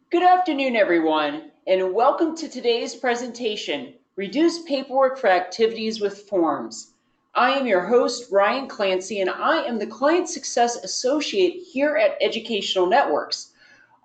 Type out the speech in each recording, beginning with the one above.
Good afternoon, everyone, and welcome to today's presentation, Reduce Paperwork for Activities with Forms. I am your host, Ryan Clancy, and I am the Client Success Associate here at Educational Networks.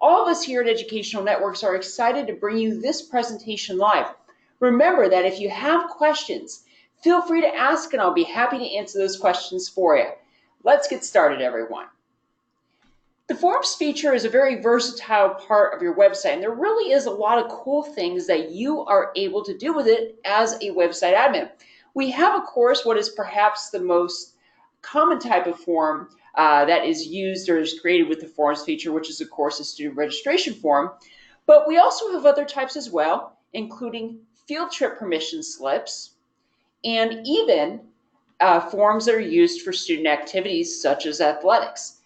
All of us here at Educational Networks are excited to bring you this presentation live. Remember that if you have questions, feel free to ask and I'll be happy to answer those questions for you. Let's get started, everyone. The Forms feature is a very versatile part of your website, and there really is a lot of cool things that you are able to do with it as a website admin. We have, of course, what is perhaps the most common type of form that is used or is created with the Forms feature, which is, of course, a student registration form. But we also have other types as well, including field trip permission slips and even forms that are used for student activities such as athletics.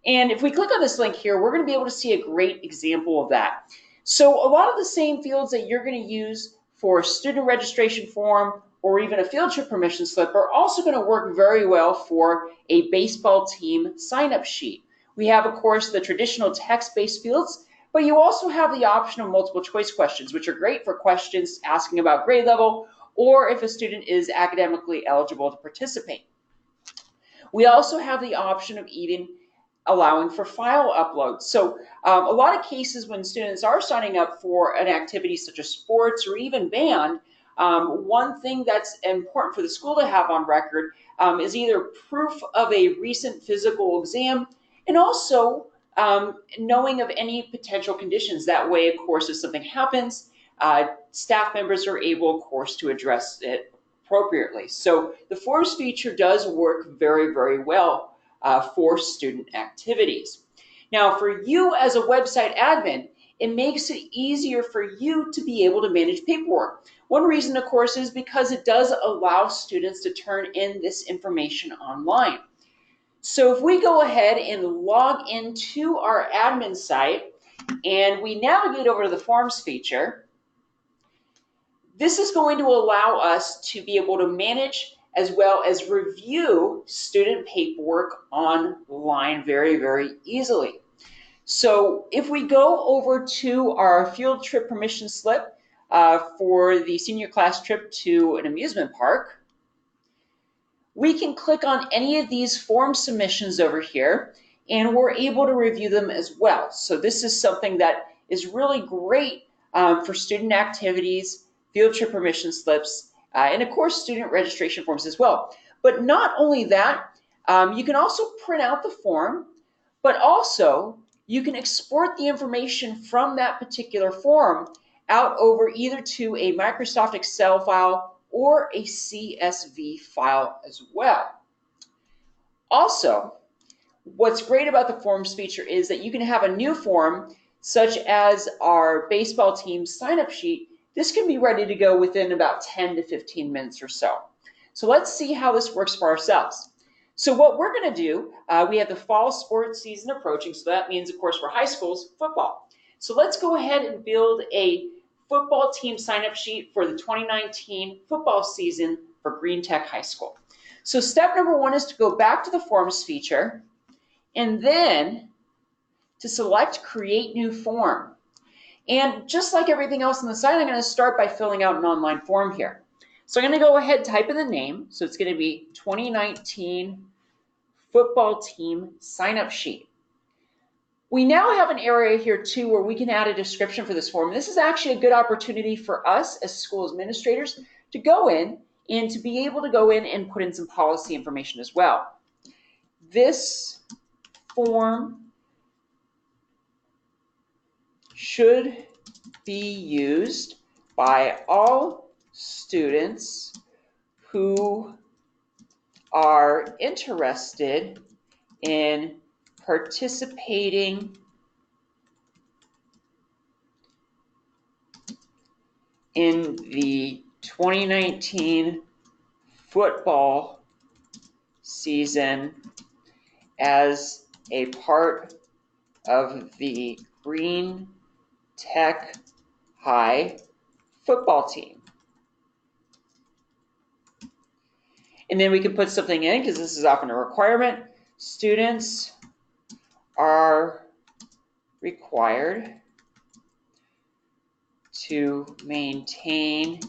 And if we click on this link here, we're going to be able to see a great example of that. So a lot of the same fields that you're going to use for a student registration form or even a field trip permission slip are also going to work very well for a baseball team sign-up sheet. We have, of course, the traditional text-based fields, but you also have the option of multiple choice questions, which are great for questions asking about grade level or if a student is academically eligible to participate. We also have the option of even allowing for file uploads. So a lot of cases when students are signing up for an activity such as sports or even band, one thing that's important for the school to have on record is either proof of a recent physical exam and also knowing of any potential conditions. That way, of course, if something happens, staff members are able, of course, to address it appropriately. So the Forms feature does work very, very well for student activities. Now, for you as a website admin, it makes it easier for you to be able to manage paperwork. One reason, of course, is because it does allow students to turn in this information online. So if we go ahead and log into our admin site and we navigate over to the Forms feature, this is going to allow us to be able to manage as well as review student paperwork online very, very easily. So if we go over to our field trip permission slip for the senior class trip to an amusement park, we can click on any of these form submissions over here and we're able to review them as well. So this is something that is really great for student activities, field trip permission slips, and of course student registration forms as well. But not only that, you can also print out the form, but also you can export the information from that particular form out over either to a Microsoft Excel file or a CSV file as well. Also, what's great about the Forms feature is that you can have a new form, such as our baseball team sign-up sheet. This can be ready to go within about 10 to 15 minutes or so. So let's see how this works for ourselves. So what we're going to do, we have the fall sports season approaching, so that means, of course, for high schools, football. So let's go ahead and build a football team sign-up sheet for the 2019 football season for Green Tech High School. So step number one is to go back to the Forms feature and then to select Create New Form. And just like everything else on the site, I'm going to start by filling out an online form here. So I'm going to go ahead and type in the name. So it's going to be 2019 football team sign-up sheet. We now have an area here too where we can add a description for this form. This is actually a good opportunity for us as school administrators to go in and to be able to go in and put in some policy information as well. This form should be used by all students who are interested in participating in the 2019 football season as a part of the Green Tech High football team. And then we can put something in, because this is often a requirement. Students are required to maintain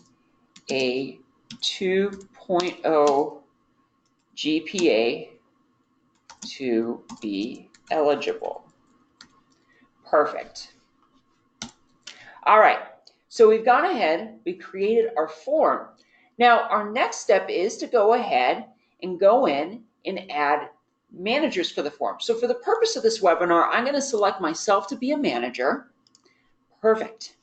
a 2.0 GPA to be eligible. Perfect. All right, so we've gone ahead, we created our form. Now our next step is to go ahead and go in and add managers for the form. So for the purpose of this webinar, I'm going to select myself to be a manager. Perfect.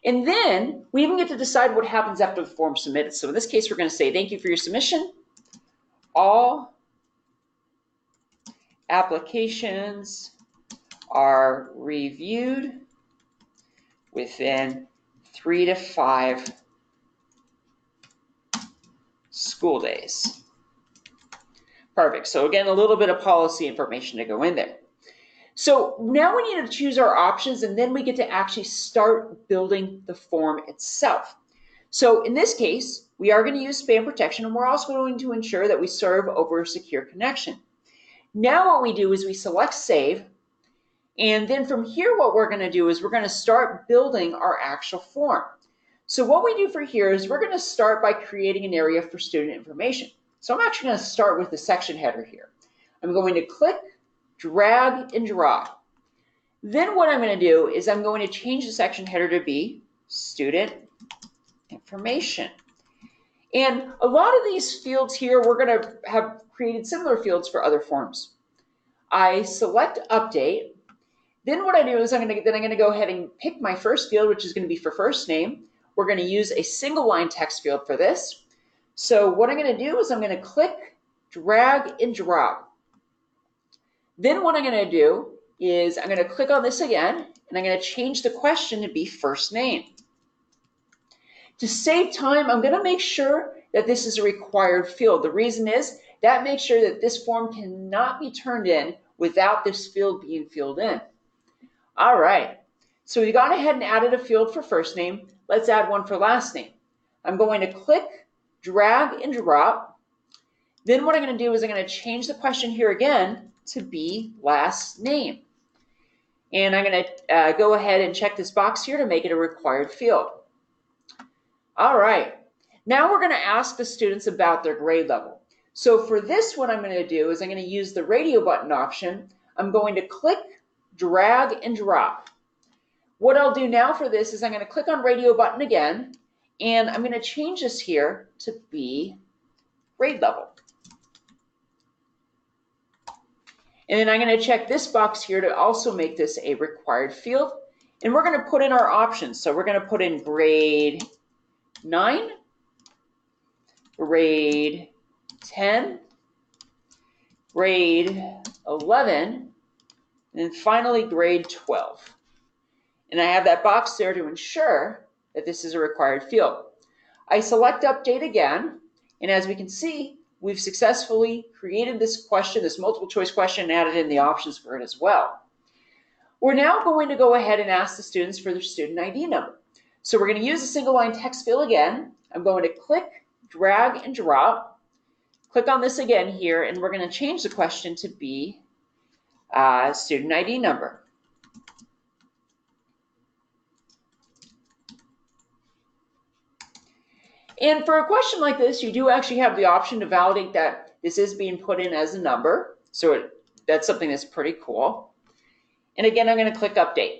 And then we even get to decide what happens after the form is submitted. So in this case, we're going to say, thank you for your submission. All applications are reviewed within 3 to 5 school days. Perfect. So again, a little bit of policy information to go in there. So now we need to choose our options, and then we get to actually start building the form itself. So in this case, we are going to use spam protection, and we're also going to ensure that we serve over a secure connection. Now what we do is we select save, and then from here what we're going to do is we're going to start building our actual form. So what we do for here is we're going to start by creating an area for student information. So I'm actually going to start with the section header here. I'm going to click, drag, and drop. Then what I'm going to do is I'm going to change the section header to be student information. And a lot of these fields here, we're going to have created similar fields for other forms. I select update. Then what I do is I'm going to go ahead and pick my first field, which is going to be for first name. We're going to use a single line text field for this. So what I'm going to do is I'm going to click, drag, and drop. Then what I'm going to do is I'm going to click on this again, and I'm going to change the question to be first name. To save time, I'm going to make sure that this is a required field. The reason is that makes sure that this form cannot be turned in without this field being filled in. All right, so we've gone ahead and added a field for first name. Let's add one for last name. I'm going to click, drag, and drop. Then what I'm going to do is I'm going to change the question here again to be last name. And I'm going to go ahead and check this box here to make it a required field. All right, now we're going to ask the students about their grade level. So for this, what I'm going to do is I'm going to use the radio button option. I'm going to click, drag, and drop. What I'll do now for this is I'm going to click on radio button again, and I'm going to change this here to be grade level. And then I'm going to check this box here to also make this a required field. And we're going to put in our options. So we're going to put in grade 9, grade 10, grade 11, and then finally grade 12. And I have that box there to ensure that this is a required field. I select update again, and as we can see, we've successfully created this question, this multiple choice question, and added in the options for it as well. We're now going to go ahead and ask the students for their student ID number. So we're going to use a single line text field again. I'm going to click, drag, and drop. Click on this again here, and we're going to change the question to be student ID number. And for a question like this, you do actually have the option to validate that this is being put in as a number. So that's something that's pretty cool. And again, I'm going to click update.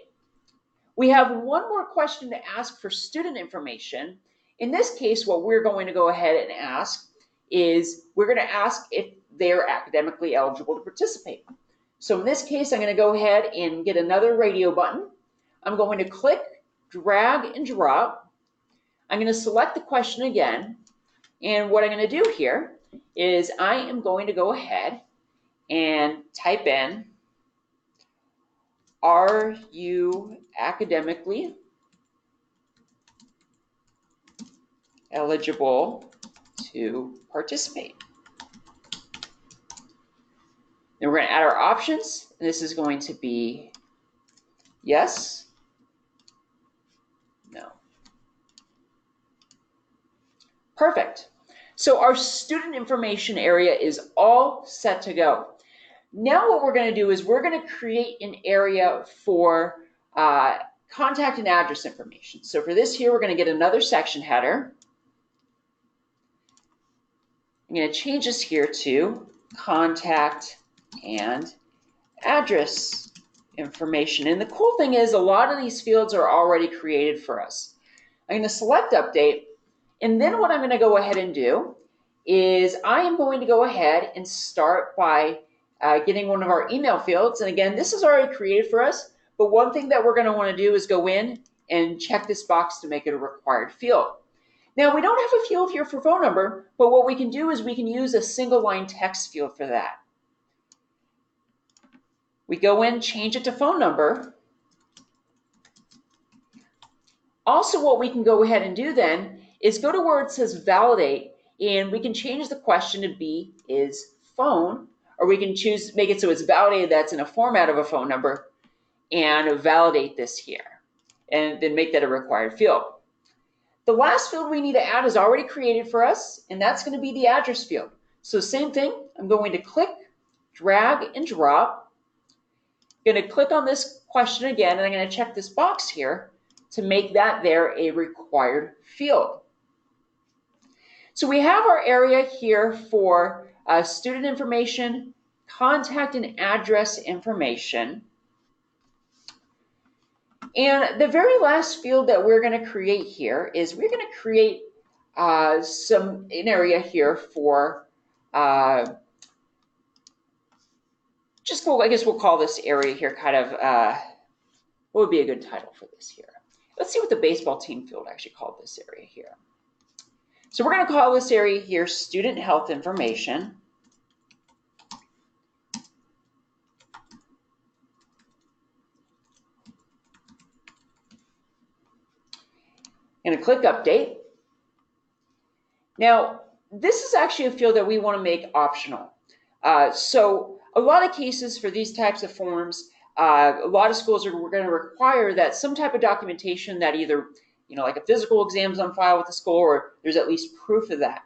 We have one more question to ask for student information. In this case, what we're going to go ahead and ask is we're going to ask if they're academically eligible to participate. So in this case, I'm going to go ahead and get another radio button. I'm going to click, drag, and drop. I'm going to select the question again. And what I'm going to do here is I am going to go ahead and type in, are you academically eligible to participate? Then we're going to add our options, and this is going to be yes, no. Perfect. So our student information area is all set to go. Now what we're going to do is we're going to create an area for contact and address information. So for this here, we're going to get another section header. I'm going to change this here to contact and address information. And the cool thing is a lot of these fields are already created for us. I'm going to select update, and then what I'm going to go ahead and do is I am going to go ahead and start by getting one of our email fields. And again, this is already created for us, but one thing that we're going to want to do is go in and check this box to make it a required field. Now, we don't have a field here for phone number, but what we can do is we can use a single line text field for that. We go in, change it to phone number. Also, what we can go ahead and do then is go to where it says validate, and we can change the question to be is phone, or we can choose, make it so it's validated that's in a format of a phone number, and validate this here, and then make that a required field. The last field we need to add is already created for us, and that's going to be the address field. So same thing, I'm going to click, drag, and drop. I'm going to click on this question again, and I'm going to check this box here to make that there a required field. So we have our area here for student information, contact and address information. And the very last field that we're going to create here is we're going to create an area here for I guess we'll call this area here kind of what would be a good title for this here? Let's see what the baseball team field actually called this area here. So we're going to call this area here student health information. I'm going to click update. Now, this is actually a field that we want to make optional. So a lot of cases for these types of forms, a lot of schools are going to require that some type of documentation that either, like a physical exam is on file with the school, or there's at least proof of that.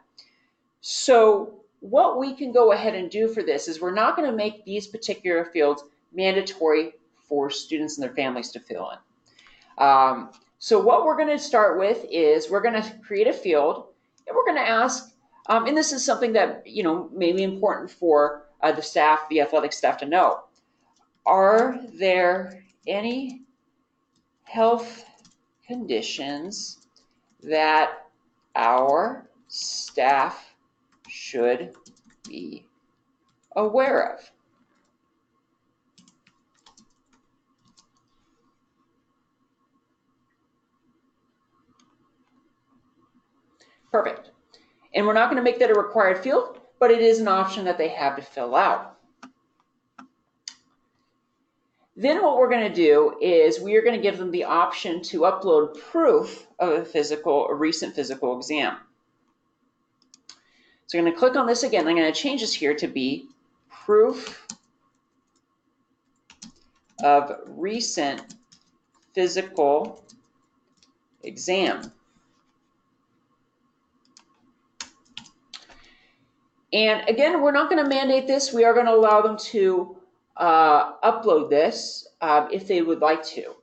So what we can go ahead and do for this is we're not going to make these particular fields mandatory for students and their families to fill in. So what we're going to start with is we're going to create a field, and we're going to ask, and this is something that may be important for the staff, the athletic staff to know. Are there any health conditions that our staff should be aware of? Perfect. And we're not going to make that a required field, but it is an option that they have to fill out. Then what we're going to do is we are going to give them the option to upload proof of a recent physical exam. So I'm going to click on this again. I'm going to change this here to be proof of recent physical exam. And again, we're not going to mandate this. We are going to allow them to upload this if they would like to.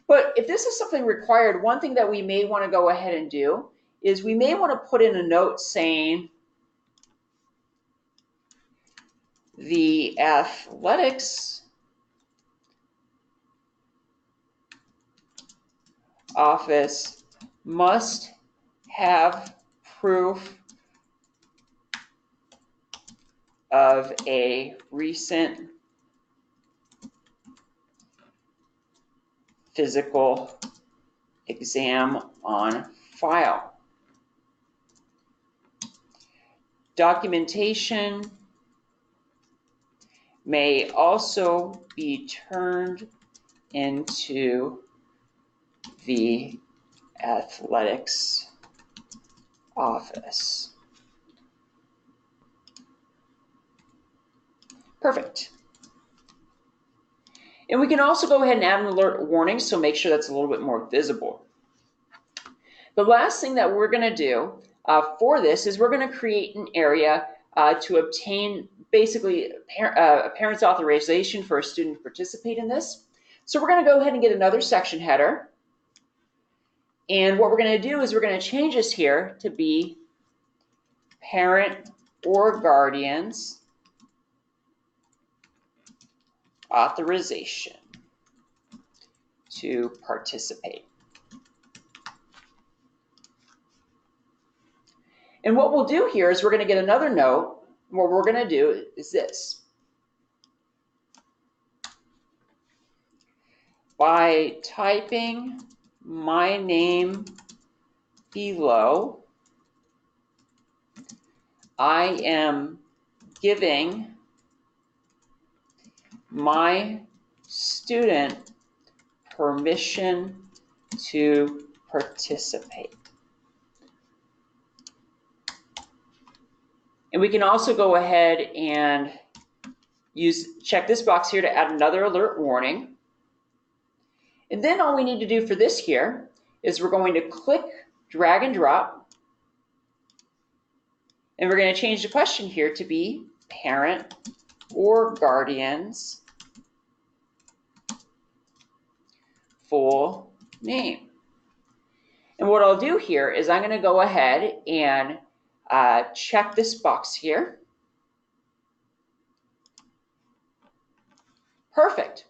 But if this is something required, one thing that we may want to go ahead and do is we may want to put in a note saying the athletics office must have proof of a recent physical exam on file. Documentation may also be turned into the athletics office. Perfect. And we can also go ahead and add an alert warning, so make sure that's a little bit more visible. The last thing that we're going to do for this is we're going to create an area to obtain basically a parent's authorization for a student to participate in this. So we're going to go ahead and get another section header. And what we're going to do is we're going to change this here to be parent or guardian's authorization to participate. And what we'll do here is we're going to get another note. What we're going to do is this. By typing my name below, I am giving my student permission to participate. And we can also go ahead and check this box here to add another alert warning. And then all we need to do for this here is we're going to click, drag and drop. And we're going to change the question here to be parent or guardian's full name. And what I'll do here is I'm going to go ahead and check this box here. Perfect.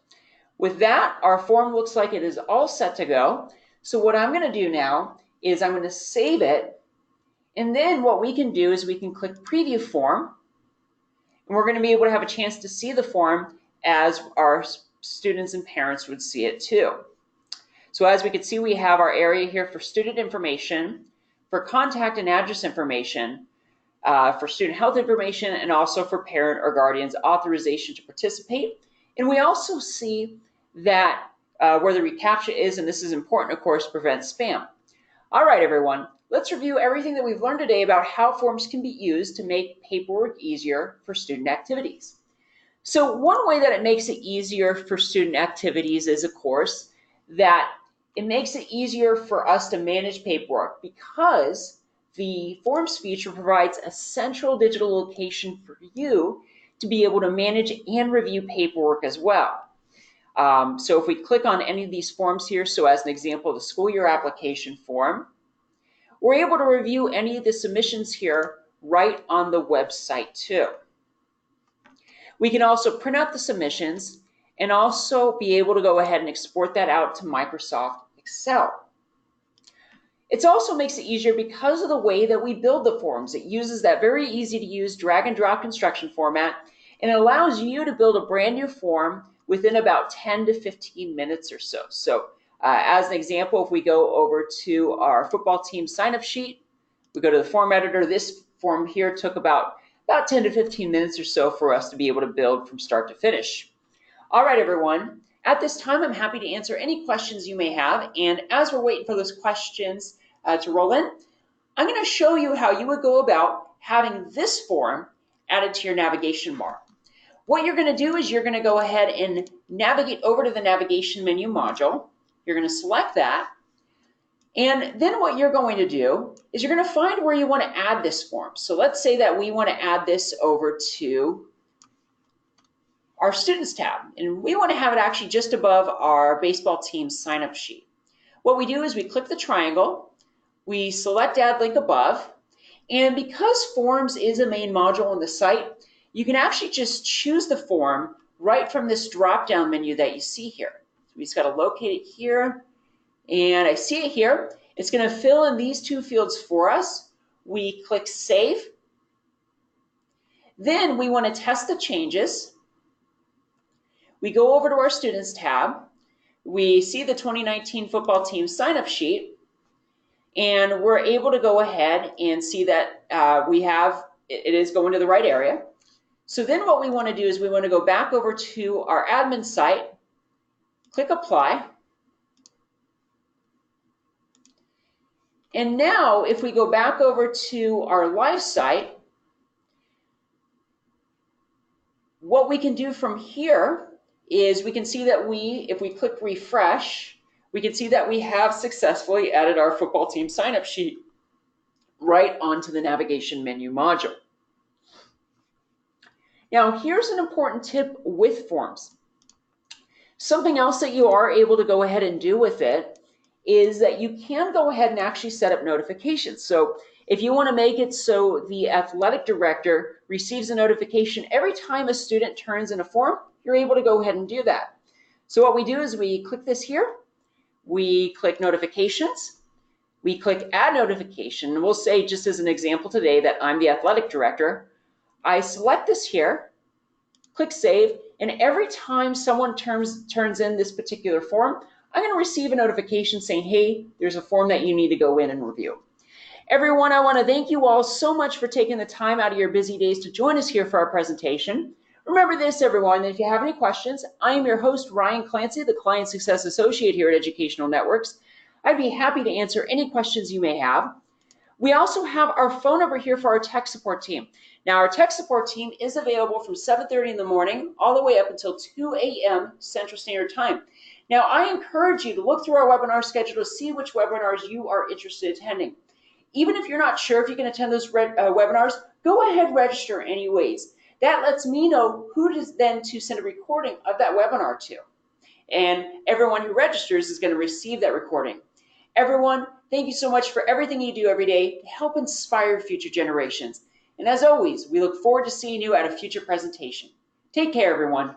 With that, our form looks like it is all set to go. So what I'm going to do now is I'm going to save it. And then what we can do is we can click Preview Form. And we're going to be able to have a chance to see the form as our students and parents would see it too. So as we can see, we have our area here for student information, for contact and address information, for student health information, and also for parent or guardian's authorization to participate. And we also see that where the reCAPTCHA is, and this is important, of course, to prevent spam. All right, everyone, let's review everything that we've learned today about how forms can be used to make paperwork easier for student activities. So one way that it makes it easier for student activities is, of course, that it makes it easier for us to manage paperwork because the Forms feature provides a central digital location for you to be able to manage and review paperwork as well. So if we click on any of these forms here, so as an example, the school year application form, we're able to review any of the submissions here right on the website too. We can also print out the submissions and also be able to go ahead and export that out to Microsoft Excel. It also makes it easier because of the way that we build the forms. It uses that very easy to use drag and drop construction format, and it allows you to build a brand new form within about 10 to 15 minutes or so. So as an example, if we go over to our football team sign-up sheet, we go to the form editor, this form here took about 10 to 15 minutes or so for us to be able to build from start to finish. All right, everyone. At this time, I'm happy to answer any questions you may have. And as we're waiting for those questions to roll in, I'm going to show you how you would go about having this form added to your navigation bar. What you're going to do is you're going to go ahead and navigate over to the navigation menu module. You're going to select that. And then what you're going to do is you're going to find where you want to add this form. So let's say that we want to add this over to our Students tab, and we want to have it actually just above our baseball team sign-up sheet. What we do is we click the triangle, we select Add Link Above, and because Forms is a main module on the site, you can actually just choose the form right from this drop-down menu that you see here. So we just got to locate it here, and I see it here. It's going to fill in these two fields for us. We click Save. Then we want to test the changes. We go over to our Students tab. We see the 2019 football team sign-up sheet, and we're able to go ahead and see that it is going to the right area. So then what we want to do is we want to go back over to our admin site, click Apply. And now if we go back over to our live site, what we can do from here is we can see that if we click refresh, we can see that we have successfully added our football team sign-up sheet right onto the navigation menu module. Now, here's an important tip with forms. Something else that you are able to go ahead and do with it is that you can go ahead and actually set up notifications. So if you want to make it so the athletic director receives a notification every time a student turns in a form, you're able to go ahead and do that. So what we do is we click this here, we click notifications, we click add notification, and we'll say, just as an example today, that I'm the athletic director. I select this here, click save, and every time someone turns in this particular form, I'm going to receive a notification saying, hey, there's a form that you need to go in and review. Everyone, I want to thank you all so much for taking the time out of your busy days to join us here for our presentation. Remember this, everyone, that if you have any questions, I am your host, Ryan Clancy, the Client Success Associate here at Educational Networks. I'd be happy to answer any questions you may have. We also have our phone number here for our tech support team. Now, our tech support team is available from 7:30 in the morning all the way up until 2 a.m. Central Standard Time. Now, I encourage you to look through our webinar schedule to see which webinars you are interested in attending. Even if you're not sure if you can attend those webinars, go ahead and register anyways. That lets me know who to send a recording of that webinar to. And everyone who registers is going to receive that recording. Everyone, thank you so much for everything you do every day to help inspire future generations. And as always, we look forward to seeing you at a future presentation. Take care, everyone.